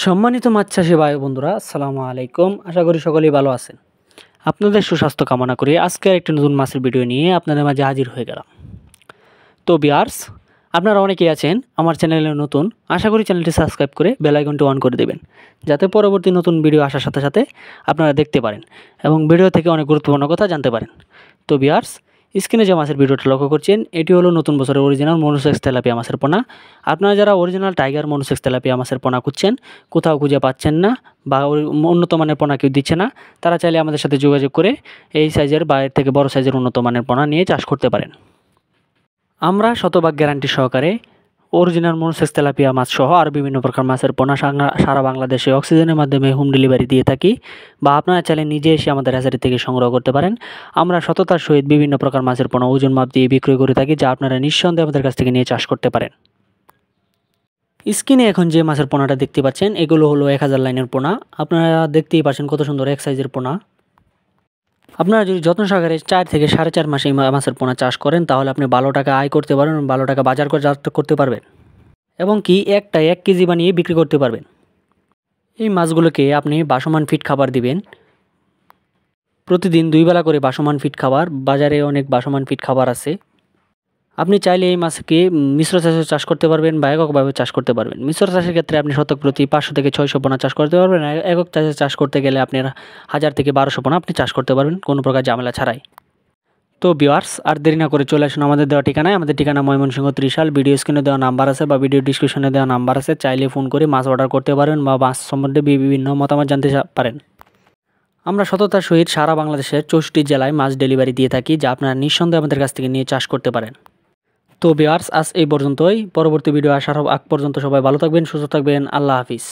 সম্মানিত মাছ চাষি ভাই বন্ধুরা, আসসালামু আলাইকুম। আশা করি সকলেই ভালো আছেন। আপনাদের সুস্বাস্থ্য কামনা করে আজকের একটি নতুন মাছের ভিডিও নিয়ে আপনাদের মাঝে হাজির হয়ে গেলাম। তো ভিউয়ার্স, আপনারা অনেকেই আছেন আমার চ্যানেলে নতুন। আশা করি চ্যানেলটি সাবস্ক্রাইব করে বেল আইকনটি অন করে দেবেন, যাতে পরবর্তী নতুন ভিডিও আসার সাথে সাথে আপনারা দেখতে পারেন এবং ভিডিও থেকে অনেক গুরুত্বপূর্ণ কথা জানতে পারেন। তো ভিউয়ার্স, স্ক্রিনে যে মাছের ভিডিওটা লক্ষ্য করছেন, এটি হলো নতুন বছরের অরিজিনাল মনোসেক্স তেলাপিয়া মাছের পোনা। আপনারা যারা অরিজিনাল টাইগার মনোসেক্স তেলাপিয়া মাছের পোনা খুঁজছেন, কোথাও খুঁজে পাচ্ছেন না বা উন্নত মানের পোনা কেউ দিচ্ছে না, তারা চাইলে আমাদের সাথে যোগাযোগ করে এই সাইজের বা এর থেকে বড় সাইজের উন্নত মানের পোনা নিয়ে চাষ করতে পারেন। আমরা শতভাগ গ্যারান্টি সহকারে অরিজিনাল মনোসেক্স তেলাপিয়া মাছ সহ আর বিভিন্ন প্রকার মাছের পোনা সারা বাংলাদেশে অক্সিজেনের মাধ্যমে হোম ডেলিভারি দিয়ে থাকি, বা আপনারা চাইলে নিজে এসে আমাদের হ্যাচারি থেকে সংগ্রহ করতে পারেন। আমরা সততার সহিত বিভিন্ন প্রকার মাছের পোনা ওজন মাপ দিয়ে বিক্রয় করে থাকি, যা আপনারা নিঃসন্দেহে আমাদের কাছ থেকে নিয়ে চাষ করতে পারেন। স্ক্রিনে এখন যে মাছের পোনাটা দেখতে পাচ্ছেন, এগুলো হলো 1000 লাইনের পোনা। আপনারা দেখতেই পাচ্ছেন কত সুন্দর এক সাইজের পোনা। আপনারা যদি যত্ন সহকারে 4 থেকে 4.5 মাসে এই মাছের পোনা চাষ করেন, তাহলে আপনি ভালো টাকা আয় করতে পারবেন, ভালো টাকা বাজার করতে পারবেন এবং কি 1 কেজি বানিয়ে বিক্রি করতে পারবেন। এই মাছগুলোকে আপনি বাসমান ফিড খাবার দিবেন। প্রতিদিন 2 বেলা করে বাসমান ফিড খাবার, বাজারে অনেক বাসমান ফিড খাবার আছে। আপনি চাইলে এই মাছকে মিশ্র চাষে চাষ করতে পারবেন বা এককভাবে চাষ করতে পারবেন। মিশ্র চাষের ক্ষেত্রে আপনি শতক প্রতি 500 থেকে 600 পোনা চাষ করতে পারবেন। একক চাষে চাষ করতে গেলে আপনার 1000 থেকে 1200 পোনা আপনি চাষ করতে পারবেন কোনো প্রকার ঝামেলা ছাড়াই। তো ভিউয়ার্স, আর দেরি না করে চলে আসুন আমাদের দেওয়া ঠিকানায়। আমাদের ঠিকানা ময়মনসিংহ ত্রিশাল। ভিডিও স্ক্রিনে দেওয়া নাম্বার আছে বা ভিডিও ডিসক্রিপশনে দেওয়া নাম্বার আছে, চাইলে ফোন করে মাছ অর্ডার করতে পারেন বা মাছ সম্বন্ধে বিভিন্ন মতামত জানতে পারেন। আমরা সততার সহিত সারা বাংলাদেশের 64 জেলায় মাছ ডেলিভারি দিয়ে থাকি, যা আপনারা নিঃসন্দেহে আমাদের কাছ থেকে নিয়ে চাষ করতে পারেন। তো ভিউয়ার্স, আজ এই পর্যন্তই। পরবর্তী ভিডিও আসার আগ পর্যন্ত সবাই ভালো থাকবেন, সুস্থ থাকবেন। আল্লাহ হাফিজ।